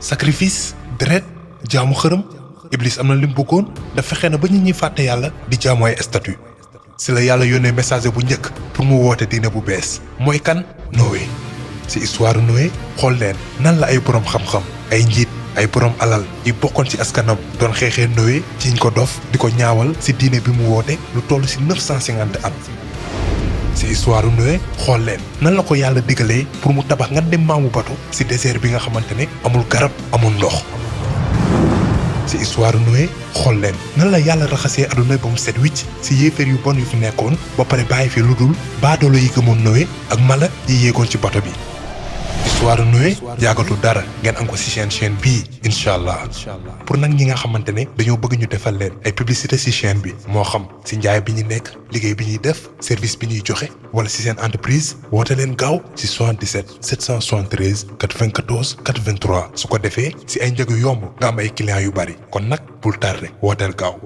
sacrifice deret jaamu xërëm Iblis am na lim bëggoon da fexe na ba nit ñi fàtte yàlla di jaamu ay statut si la yàlla yónnee messager bu njëkk pour mu woote diine bu bees mooy kan Noé si histoire Noé xool leen nan la ay borom xam-xam ay njiit ay borom alal yi bokkoon ci askanam doon xeexee Noé jiñ ko dof di ko ñaawal si diine bi mu woote lu toll si 950 at si histoire Noé xool leen nan la ko yàlla digalee pour mu tabax nga dem maamu bato si désert bi nga xamante ne amul garab amul ndox si histoire Noé xool leen nan la yàlla raxasee aduna ba mu set wicc si yéeféer yu bon yu fi nekkoon ba pare bàyyi fi lu dul baadoolo yi gëmoon Noé ak mala yi yéegoon ci bato bi histoire Noé yàggatul dara ngeen am ko ci chaîne bii incha allah pour nag ñi nga xamante ne dañoo bëgg ñu defal leen ay publicité ci chaîne bi moo xam ci njaay bi ñu nekk liggéey bi ñuy def service bi ñuy joxe wala ci seen entreprise woote leen gaaw ci 77 773 94 83 su ko defee ci ay njëg yu yomb nga am ay clients yu bari kon nag bul tardé wooteel gaaw.